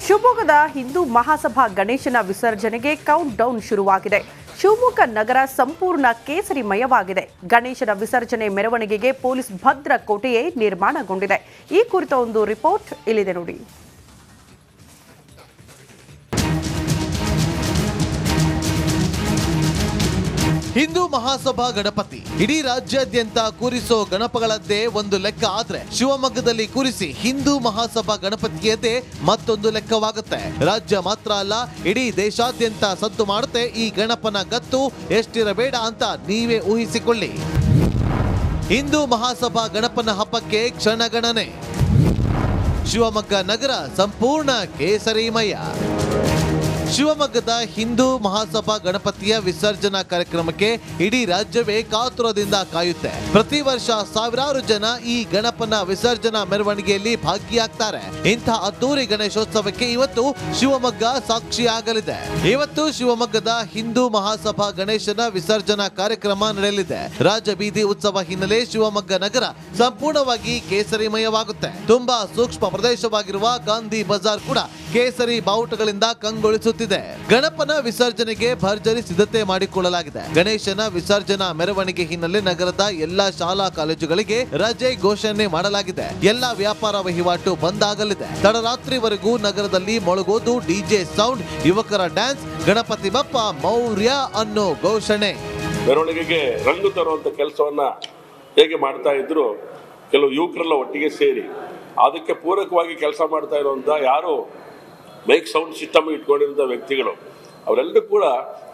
ಶಿವಮೊಗ್ಗದ ಹಿಂದೂ ಮಹಾಸಭಾ ಗಣೇಶನ ವಿಸರ್ಜನೆಗೆ ಕೌಂಟ್ ಡೌನ್ ಶುರುವಾಗಿದೆ. ಶಿವಮೊಗ್ಗ ನಗರ ಸಂಪೂರ್ಣ ಕೇಸರಿಮಯವಾಗಿದೆ. ಗಣೇಶನ ವಿಸರ್ಜನೆ ಮೆರವಣಿಗೆಗೆ ಪೊಲೀಸ್ ಭದ್ರ ಕೋಟೆಯೇ ನಿರ್ಮಾಣಗೊಂಡಿದೆ. ಈ ಕುರಿತ ಒಂದು ರಿಪೋರ್ಟ್ ಇಲ್ಲಿದೆ ನೋಡಿ. ಹಿಂದೂ ಮಹಾಸಭಾ ಗಣಪತಿ ಇಡೀ ರಾಜ್ಯಾದ್ಯಂತ ಕೂರಿಸೋ ಗಣಪಗಳದ್ದೇ ಒಂದು ಲೆಕ್ಕ ಆದ್ರೆ ಶಿವಮೊಗ್ಗದಲ್ಲಿ ಕೂರಿಸಿ ಹಿಂದೂ ಮಹಾಸಭಾ ಗಣಪತಿಯದ್ದೇ ಮತ್ತೊಂದು ಲೆಕ್ಕವಾಗುತ್ತೆ. ರಾಜ್ಯ ಮಾತ್ರ ಅಲ್ಲ, ಇಡೀ ದೇಶಾದ್ಯಂತ ಸದ್ದು ಮಾಡುತ್ತೆ ಈ ಗಣಪನ ಗತ್ತು ಎಷ್ಟಿರಬೇಡ ಅಂತ ನೀವೇ ಊಹಿಸಿಕೊಳ್ಳಿ. ಹಿಂದೂ ಮಹಾಸಭಾ ಗಣಪನ ಹಬ್ಬಕ್ಕೆ ಕ್ಷಣಗಣನೆ. ಶಿವಮೊಗ್ಗ ನಗರ ಸಂಪೂರ್ಣ ಕೇಸರಿಮಯ. ಶಿವಮೊಗ್ಗದ ಹಿಂದೂ ಮಹಾಸಭಾ ಗಣಪತಿಯ ವಿಸರ್ಜನಾ ಕಾರ್ಯಕ್ರಮಕ್ಕೆ ಇಡೀ ರಾಜ್ಯವೇ ಕಾತುರದಿಂದ ಕಾಯುತ್ತೆ. ಪ್ರತಿ ವರ್ಷ ಸಾವಿರಾರು ಜನ ಈ ಗಣಪನ ವಿಸರ್ಜನಾ ಮೆರವಣಿಗೆಯಲ್ಲಿ ಭಾಗಿಯಾಗ್ತಾರೆ. ಇಂಥ ಅದ್ದೂರಿ ಗಣೇಶೋತ್ಸವಕ್ಕೆ ಇವತ್ತು ಶಿವಮೊಗ್ಗ ಸಾಕ್ಷಿಯಾಗಲಿದೆ. ಇವತ್ತು ಶಿವಮೊಗ್ಗದ ಹಿಂದೂ ಮಹಾಸಭಾ ಗಣೇಶನ ವಿಸರ್ಜನಾ ಕಾರ್ಯಕ್ರಮ ನಡೆಯಲಿದೆ. ರಾಜಬೀದಿ ಉತ್ಸವ ಹಿನ್ನೆಲೆ ಶಿವಮೊಗ್ಗ ನಗರ ಸಂಪೂರ್ಣವಾಗಿ ಕೇಸರಿಮಯವಾಗುತ್ತೆ. ತುಂಬಾ ಸೂಕ್ಷ್ಮ ಪ್ರದೇಶವಾಗಿರುವ ಗಾಂಧಿ ಬಜಾರ್ ಕೂಡ ಕೇಸರಿ ಬಾವುಟಗಳಿಂದ ಕಂಗೊಳಿಸುತ್ತಿದೆ. ಗಣಪನ ವಿಸರ್ಜನೆಗೆ ಭರ್ಜರಿ ಸಿದ್ಧತೆ ಮಾಡಿಕೊಳ್ಳಲಾಗಿದೆ. ಗಣೇಶನ ವಿಸರ್ಜನಾ ಮೆರವಣಿಗೆ ಹಿನ್ನೆಲೆ ನಗರದ ಎಲ್ಲಾ ಶಾಲಾ ಕಾಲೇಜುಗಳಿಗೆ ರಜೆ ಘೋಷಣೆ ಮಾಡಲಾಗಿದೆ. ಎಲ್ಲಾ ವ್ಯಾಪಾರ ವಹಿವಾಟು ಬಂದ್ ಆಗಲಿದೆ. ತಡರಾತ್ರಿವರೆಗೂ ನಗರದಲ್ಲಿ ಮೊಳಗೋದು ಡಿಜೆ ಸೌಂಡ್, ಯುವಕರ ಡ್ಯಾನ್ಸ್, ಗಣಪತಿ ಬಪ್ಪ ಮೌರ್ಯ ಅನ್ನೋ ಘೋಷಣೆ. ಮೆರವಣಿಗೆಗೆ ರಂಗು ತರುವಂತ ಕೆಲಸವನ್ನ ಹೇಗೆ ಮಾಡ್ತಾ ಇದ್ರು ಕೆಲವು ಯುವಕರೆಲ್ಲ ಒಟ್ಟಿಗೆ ಸೇರಿ ಅದಕ್ಕೆ ಪೂರಕವಾಗಿ ಕೆಲಸ ಮಾಡ್ತಾ ಇರುವಂತ ಯಾರು ಮೈಕ್ ಸೌಂಡ್ ಸಿಸ್ಟಮ್ ಇಟ್ಕೊಂಡಿರುವಂಥ ವ್ಯಕ್ತಿಗಳು ಅವರೆಲ್ಲರೂ ಕೂಡ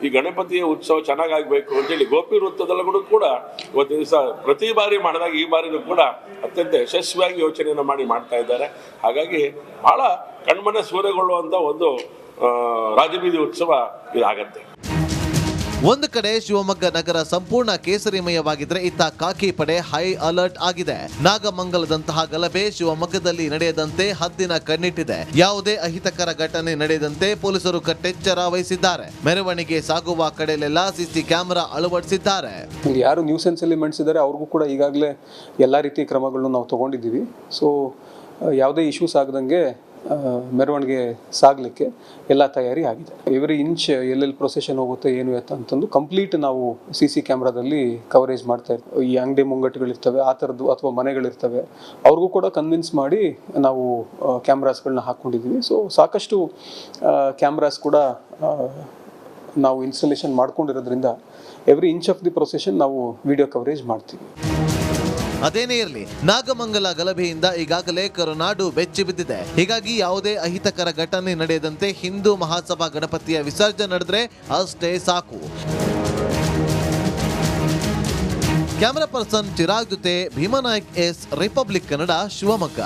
ಈ ಗಣಪತಿಯ ಉತ್ಸವ ಚೆನ್ನಾಗಾಗಬೇಕು ಅಂತೇಳಿ ಗೋಪಿ ವೃತ್ತದಲ್ಲೂ ಕೂಡ ಇವತ್ತು ದಿವಸ ಪ್ರತಿ ಬಾರಿ ಮಾಡಿದಾಗ ಈ ಬಾರಿನೂ ಕೂಡ ಅತ್ಯಂತ ಯಶಸ್ವಿಯಾಗಿ ಯೋಚನೆಯನ್ನು ಮಾಡ್ತಾ ಇದ್ದಾರೆ. ಹಾಗಾಗಿ ಬಹಳ ಕಣ್ಮನೆ ಸೂರೆಗೊಳ್ಳುವಂಥ ಒಂದು ರಾಜಬೀದಿ ಉತ್ಸವ ಇದಾಗತ್ತೆ. ಒಂದು ಕಡೆ ಶಿವಮೊಗ್ಗ ನಗರ ಸಂಪೂರ್ಣ ಕೇಸರಿಮಯವಾಗಿದ್ರೆ ಇತ್ತ ಖಾಕಿ ಪಡೆ ಹೈ ಅಲರ್ಟ್ ಆಗಿದೆ. ನಾಗಮಂಗಲದಂತಹ ಗಲಭೆ ಶಿವಮೊಗ್ಗದಲ್ಲಿ ನಡೆಯದಂತೆ ಹದ್ದಿನ ಕಣ್ಣಿಟ್ಟಿದೆ. ಯಾವುದೇ ಅಹಿತಕರ ಘಟನೆ ನಡೆಯದಂತೆ ಪೊಲೀಸರು ಕಟ್ಟೆಚ್ಚರ ವಹಿಸಿದ್ದಾರೆ. ಮೆರವಣಿಗೆ ಸಾಗುವ ಕಡೆಯಲ್ಲೆಲ್ಲ ಸಿಸಿ ಕ್ಯಾಮೆರಾ ಅಳವಡಿಸಿದ್ದಾರೆ. ಯಾರು ನ್ಯೂಸೆನ್ಸ್ ಎಲಿಮೆಂಟ್ಸ್ ಇದ್ದಾರೆ ಅವ್ರಿಗೂ ಕೂಡ ಈಗಾಗಲೇ ಎಲ್ಲ ರೀತಿಯ ಕ್ರಮಗಳನ್ನು ನಾವು ತಗೊಂಡಿದ್ದೀವಿ. ಸೊ ಯಾವುದೇ ಇಶ್ಯೂಸ್ ಆಗದಂಗೆ ಮೆರವಣಿಗೆ ಸಾಗಲಿಕ್ಕೆ ಎಲ್ಲ ತಯಾರಿ ಆಗಿದೆ. ಎವ್ರಿ ಇಂಚ್ ಎಲ್ಲೆಲ್ಲಿ ಪ್ರೊಸೆಷನ್ ಹೋಗುತ್ತೆ ಏನು ಅಂತಂದು ಕಂಪ್ಲೀಟ್ ನಾವು CC ಕ್ಯಾಮ್ರಾದಲ್ಲಿ ಕವರೇಜ್ ಮಾಡ್ತಾ ಇರ್ತೀವಿ. ಈ ಅಂಗಡಿ ಮುಂಗಟ್ಟುಗಳಿರ್ತವೆ ಆ ಥರದ್ದು ಅಥವಾ ಮನೆಗಳಿರ್ತವೆ ಅವ್ರಿಗೂ ಕೂಡ ಕನ್ವಿನ್ಸ್ ಮಾಡಿ ನಾವು ಕ್ಯಾಮ್ರಾಸ್ಗಳನ್ನ ಹಾಕ್ಕೊಂಡಿದ್ದೀವಿ. ಸೊ ಸಾಕಷ್ಟು ಕ್ಯಾಮ್ರಾಸ್ ಕೂಡ ನಾವು ಇನ್ಸ್ಟಾಲೇಷನ್ ಮಾಡ್ಕೊಂಡಿರೋದ್ರಿಂದ every inch of the procession ನಾವು ವಿಡಿಯೋ ಕವರೇಜ್ ಮಾಡ್ತೀವಿ. ಅದೇನೇ ಇರಲಿ, ನಾಗಮಂಗಲ ಗಲಭೆಯಿಂದ ಈಗಾಗಲೇ ಕರುನಾಡು ಬೆಚ್ಚಿ ಬಿದ್ದಿದೆ. ಹೀಗಾಗಿ ಯಾವುದೇ ಅಹಿತಕರ ಘಟನೆ ನಡೆಯದಂತೆ ಹಿಂದೂ ಮಹಾಸಭಾ ಗಣಪತಿಯ ವಿಸರ್ಜನೆ ನಡೆದ್ರೆ ಅಷ್ಟೇ ಸಾಕು. ಕ್ಯಾಮರಾ ಪರ್ಸನ್ ಚಿರಾಗ್ ಜೊತೆ ಭೀಮನಾಯಕ್ ಎಸ್, ರಿಪಬ್ಲಿಕ್ ಕನ್ನಡ, ಶಿವಮೊಗ್ಗ.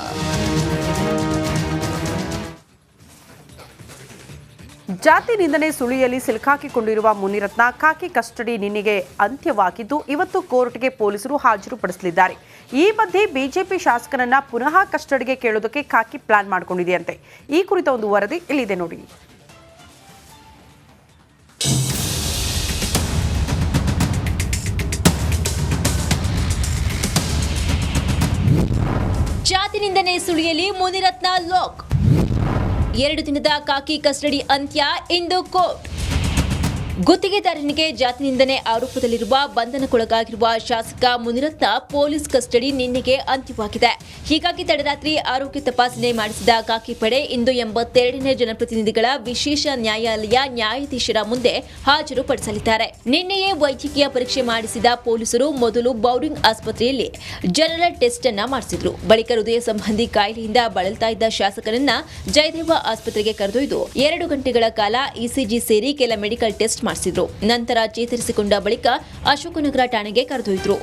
ಜಾತಿ ನಿಂದನೆ ಸುಳಿಯಲ್ಲಿ ಸಿಲುಕಾಕಿಕೊಂಡಿರುವ ಮುನಿರತ್ನ ಖಾಕಿ ಕಸ್ಟಡಿ ನಿನ್ನೆಗೆ ಅಂತ್ಯವಾಗಿದ್ದು ಇವತ್ತು ಕೋರ್ಟ್ಗೆ ಪೊಲೀಸರು ಹಾಜರುಪಡಿಸಲಿದ್ದಾರೆ. ಈ ಮಧ್ಯೆ ಬಿಜೆಪಿ ಶಾಸಕನನ್ನ ಪುನಃ ಕಸ್ಟಡಿಗೆ ಕೇಳೋದಕ್ಕೆ ಖಾಕಿ ಪ್ಲಾನ್ ಮಾಡಿಕೊಂಡಿದೆಯಂತೆ. ಈ ಕುರಿತ ಒಂದು ವರದಿ ಇಲ್ಲಿದೆ ನೋಡಿ. ಜಾತಿ ನಿಂದನೆ ಸುಳಿಯಲ್ಲಿ ಮುನಿರತ್ನ ಲಾಕ್. 2 ದಿನದ ಖಾಕಿ ಕಸ್ಟಡಿ ಅಂತ್ಯ. ಇಂದು ಕೋರ್ಟ್. ಗುತ್ತಿಗೆದಾರನಿಗೆ ಜಾತಿ ನಿಂದನೆ ಆರೋಪದಲ್ಲಿರುವ ಬಂಧನಕ್ಕೊಳಗಾಗಿರುವ ಶಾಸಕ ಮುನಿರತ್ನ ಪೊಲೀಸ್ ಕಸ್ಟಡಿ ನಿನ್ನೆಗೆ ಅಂತ್ಯವಾಗಿದೆ. ಹೀಗಾಗಿ ತಡರಾತ್ರಿ ಆರೋಗ್ಯ ತಪಾಸಣೆ ಮಾಡಿಸಿದ ಖಾಕಿ ಪಡೆ ಇಂದು 82ನೇ ಜನಪ್ರತಿನಿಧಿಗಳ ವಿಶೇಷ ನ್ಯಾಯಾಲಯ ನ್ಯಾಯಾಧೀಶರ ಮುಂದೆ ಹಾಜರುಪಡಿಸಲಿದ್ದಾರೆ. ನಿನ್ನೆಯೇ ವೈದ್ಯಕೀಯ ಪರೀಕ್ಷೆ ಮಾಡಿಸಿದ ಪೊಲೀಸರು ಮೊದಲು ಬೌರಿಂಗ್ ಆಸ್ಪತ್ರೆಯಲ್ಲಿ ಜನರಲ್ ಟೆಸ್ಟ್ ಅನ್ನ ಮಾಡಿಸಿದ್ರು. ಬಳಿಕ ಹೃದಯ ಸಂಬಂಧಿ ಕಾಯಿಲೆಯಿಂದ ಬಳಲ್ತಾ ಇದ್ದ ಶಾಸಕನನ್ನ ಜಯದೇವ ಆಸ್ಪತ್ರೆಗೆ ಕರೆದೊಯ್ದು 2 ಗಂಟೆಗಳ ಕಾಲ ECG ಸೇರಿ ಕೆಲ ಮೆಡಿಕಲ್ ಟೆಸ್ಟ್ ಮಾಡಿಸಿದ್ರು. ನಂತರ ಚೇತರಿಸಿಕೊಂಡ ಬಳಿಕ ಅಶೋಕನಗರ ಠಾಣೆಗೆ ಕರೆದೊಯ್ದರು.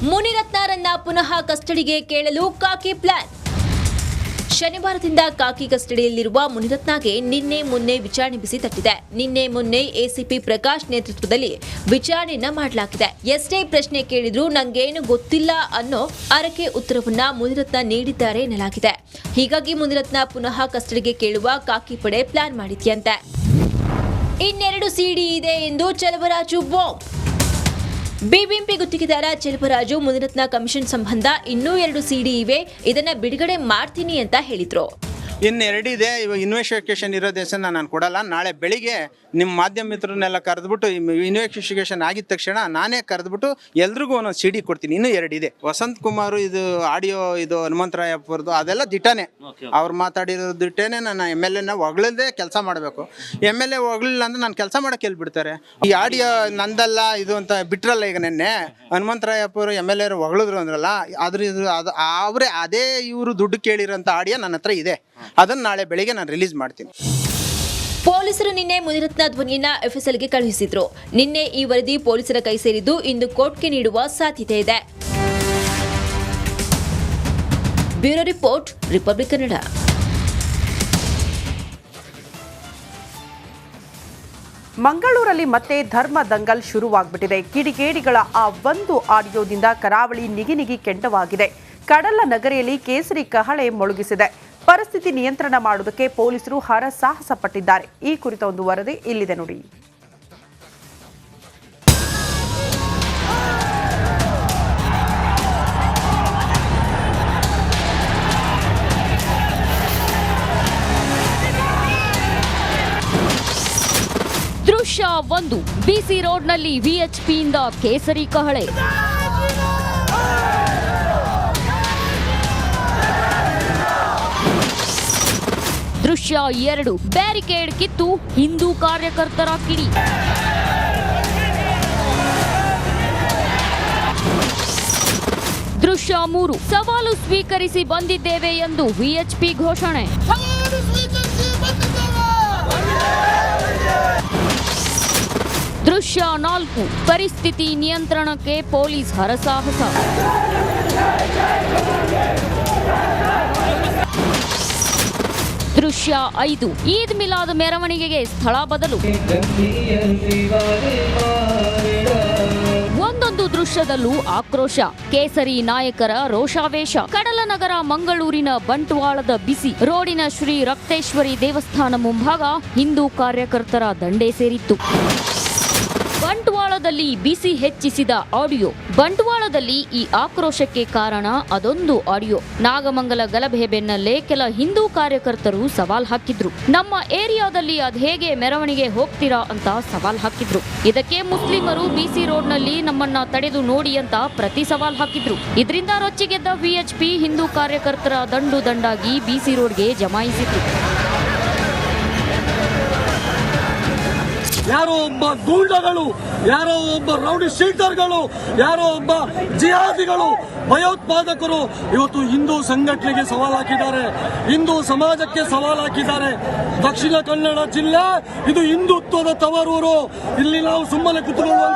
ಮುನಿರತ್ನರನ್ನ ಪುನಃ ಕಸ್ಟಡಿಗೆ ಕೇಳಲು ಖಾಕಿ ಪ್ಲಾನ್. ಶನಿವಾರದಿಂದ ಖಾಕಿ ಕಸ್ಟಡಿಯಲ್ಲಿರುವ ಮುನಿರತ್ನಗೆ ನಿನ್ನೆ ಮೊನ್ನೆ ವಿಚಾರಣೆ ಬಿಸಿ ತಟ್ಟಿದೆ. ನಿನ್ನೆ ಮೊನ್ನೆ ACP ಪ್ರಕಾಶ್ ನೇತೃತ್ವದಲ್ಲಿ ವಿಚಾರಣೆಯನ್ನ ಮಾಡಲಾಗಿದೆ. ಎಷ್ಟೇ ಪ್ರಶ್ನೆ ಕೇಳಿದ್ರೂ ನಂಗೇನು ಗೊತ್ತಿಲ್ಲ ಅನ್ನೋ ಅರಕೆ ಉತ್ತರವನ್ನ ಮುನಿರತ್ನ ನೀಡಿದ್ದಾರೆ ಎನ್ನಲಾಗಿದೆ. ಹೀಗಾಗಿ ಮುನಿರತ್ನ ಪುನಃ ಕಸ್ಟಡಿಗೆ ಕೇಳುವ ಖಾಕಿ ಪಡೆ ಪ್ಲಾನ್ ಮಾಡಿದೆಯಂತೆ. ಇನ್ನೆರಡು ಸಿಡಿ ಇದೆ ಎಂದು ಚೆಲುವರಾಜು ಬಾಂಬ್. ಬಿಬಿಎಂಪಿ ಗುತ್ತಿಗೆದಾರ ಚೆಲುವರಾಜು ಮುನಿರತ್ನ ಕಮಿಷನ್ ಸಂಬಂಧ ಇನ್ನೂ 2 ಸಿಡಿ ಇವೆ, ಇದನ್ನ ಬಿಡುಗಡೆ ಮಾಡ್ತೀನಿ ಅಂತ ಹೇಳಿದ್ರು. ಇನ್ನು 2 ಇದೆ. ಇವಾಗ ಇನ್ವೆಸ್ಟಿಗೇಷನ್ ಇರೋ ದಿವಸ ನಾನು ಕೊಡಲ್ಲ. ನಾಳೆ ಬೆಳಿಗ್ಗೆ ನಿಮ್ಮ ಮಾಧ್ಯಮ ಮಿತ್ರರನ್ನೆಲ್ಲ ಕರೆದ್ಬಿಟ್ಟು ಇನ್ವೆಸ್ಟಿಗೇಷನ್ ಆಗಿದ ತಕ್ಷಣ ನಾನೇ ಕರೆದ್ಬಿಟ್ಟು ಎಲ್ರಿಗೂ ಒಂದೊಂದು CD ಕೊಡ್ತೀನಿ. ಇನ್ನೂ 2 ಇದೆ. ವಸಂತ್ ಕುಮಾರ್ ಇದು ಆಡಿಯೋ ಇದು ಹನುಮಂತರಾಯಪ್ಪರದು ಅದೆಲ್ಲ ದಿಟ್ಟನೆ. ಅವ್ರು ಮಾತಾಡಿರೋದು ದಿಟ್ಟನೆ. ನಾನು MLA ಹೊಗಳದೇ ಕೆಲಸ ಮಾಡಬೇಕು. MLA ಹೊಗಳಿಲ್ಲ ಅಂದ್ರೆ ನಾನು ಕೆಲಸ ಮಾಡೋಕೆ ಹೇಳ್ಬಿಡ್ತಾರೆ. ಈ ಆಡಿಯೋ ನಂದಲ್ಲ ಇದು ಅಂತ ಬಿಟ್ರಲ್ಲ. ಈಗ ನೆನ್ನೆ ಹನುಮಂತರಾಯಪ್ಪರು MLA ಹೊಗಳಿದ್ರು ಅಂದ್ರಲ್ಲ, ಅವರೇ ಅದೇ ಇವರು ದುಡ್ಡು ಕೇಳಿರೋಂಥ ಆಡಿಯೋ ನನ್ನ ಹತ್ರ ಇದೆ. ಅದನ್ನು ನಾಳೆ ಬೆಳಿಗ್ಗೆ ನಾನು ರಿಲೀಸ್ ಮಾಡ್ತೀನಿ. ಪೊಲೀಸರು ನಿನ್ನೆ ಮುನಿರತ್ನ ಧ್ವನಿಯನ್ನ FSLಗೆ ಕಳುಹಿಸಿದ್ರು. ನಿನ್ನೆ ಈ ವರದಿ ಪೊಲೀಸರ ಕೈ ಸೇರಿದ್ದು ಇಂದು ಕೋರ್ಟ್ಗೆ ನೀಡುವ ಸಾಧ್ಯತೆ ಇದೆ. Bureau report, republic Kannada. ಮಂಗಳೂರಲ್ಲಿ ಮತ್ತೆ ಧರ್ಮ ದಂಗಲ್ ಶುರುವಾಗ್ಬಿಟ್ಟಿದೆ. ಕಿಡಿಗೇಡಿಗಳ ಆ ಒಂದು ಆಡಿಯೋದಿಂದ ಕರಾವಳಿ ನಿಗಿ ಕೆಂಡವಾಗಿದೆ. ಕಡಲ ನಗರಿಯಲ್ಲಿ ಕೇಸರಿ ಕಹಳೆ ಮೊಳಗಿಸಿದೆ. ಪರಿಸ್ಥಿತಿ ನಿಯಂತ್ರಣ ಮಾಡುವುದಕ್ಕೆ ಪೊಲೀಸರು ಹರಸಾಹಸ ಪಟ್ಟಿದ್ದಾರೆ. ಈ ಕುರಿತ ಒಂದು ವರದಿ ಇಲ್ಲಿದೆ ನೋಡಿ. ದೃಶ್ಯ 1. BC ರೋಡ್ನಲ್ಲಿ VHPಯಿಂದ ಕೇಸರಿ ಕಹಳೆ. ದೃಶ್ಯ 2. ಬ್ಯಾರಿಕೇಡ್ ಕಿತ್ತು ಹಿಂದೂ ಕಾರ್ಯಕರ್ತರ ಕಿಡಿ. ದೃಶ್ಯ 3. ಸವಾಲು ಸ್ವೀಕರಿಸಿ ಬಂದಿದ್ದೇವೆ ಎಂದು VHP ಘೋಷಣೆ. ದೃಶ್ಯ 4. ಪರಿಸ್ಥಿತಿ ನಿಯಂತ್ರಣಕ್ಕೆ ಪೊಲೀಸ್ ಹರಸಾಹಸ. ದೃಶ್ಯ 5. ಈದ್ ಮಿಲಾದ್ ಮೆರವಣಿಗೆಗೆ ಸ್ಥಳ ಬದಲು. ಒಂದೊಂದು ದೃಶ್ಯದಲ್ಲೂ ಆಕ್ರೋಶ. ಕೇಸರಿ ನಾಯಕರ ರೋಷಾವೇಶ. ಕಡಲ ನಗರ ಮಂಗಳೂರಿನ ಬಂಟ್ವಾಳದ ಬಿಸಿ ರೋಡಿನ ಶ್ರೀ ರಕ್ತೇಶ್ವರಿ ದೇವಸ್ಥಾನ ಮುಂಭಾಗ ಹಿಂದೂ ಕಾರ್ಯಕರ್ತರ ದಂಡೇ ಸೇರಿತ್ತು. ಬಂಟ್ವಾಳದಲ್ಲಿ ಬಿಸಿ ಹೆಚ್ಚಿಸಿದ ಆಡಿಯೋ. ಬಂಟ್ವಾಳದಲ್ಲಿ ಈ ಆಕ್ರೋಶಕ್ಕೆ ಕಾರಣ ಅದೊಂದು ಆಡಿಯೋ. ನಾಗಮಂಗಲ ಗಲಭೆ ಬೆನ್ನಲ್ಲೇ ಕೆಲ ಹಿಂದೂ ಕಾರ್ಯಕರ್ತರು ಸವಾಲ್ ಹಾಕಿದ್ರು. ನಮ್ಮ ಏರಿಯಾದಲ್ಲಿ ಅದ್ಹೇಗೆ ಮೆರವಣಿಗೆ ಹೋಗ್ತೀರಾ ಅಂತ ಸವಾಲ್ ಹಾಕಿದ್ರು. ಇದಕ್ಕೆ ಮುಸ್ಲಿಮರು BC ರೋಡ್ನಲ್ಲಿ ನಮ್ಮನ್ನ ತಡೆದು ನೋಡಿ ಅಂತ ಪ್ರತಿ ಸವಾಲ್ ಹಾಕಿದ್ರು. ಇದರಿಂದ ರೊಚ್ಚಿಗೆದ್ದ VHP ಹಿಂದೂ ಕಾರ್ಯಕರ್ತರ ದಂಡಾಗಿ BC ರೋಡ್ಗೆ ಜಮಾಯಿಸಿದ್ರು. ಯಾರೋ ಒಬ್ಬ ಗೂಂಡಗಳು, ಯಾರೋ ಒಬ್ಬ ರೌಡಿ ಶೀಟರ್ಗಳು, ಯಾರೋ ಒಬ್ಬ ಜಿಹಾದಿಗಳು, ಭಯೋತ್ಪಾದಕರು ಇವತ್ತು ಹಿಂದೂ ಸಂಘಟನೆಗೆ ಸವಾಲ್ ಹಾಕಿದ್ದಾರೆ, ಹಿಂದೂ ಸಮಾಜಕ್ಕೆ ಸವಾಲ್ ಹಾಕಿದ್ದಾರೆ. ದಕ್ಷಿಣ ಕನ್ನಡ ಜಿಲ್ಲೆ ಇದು ಹಿಂದುತ್ವದ ತವರೂರು. ಇಲ್ಲಿ ನಾವು ಸುಮ್ಮನೆ ಕುತ್ಕೊಳ್ಳುವ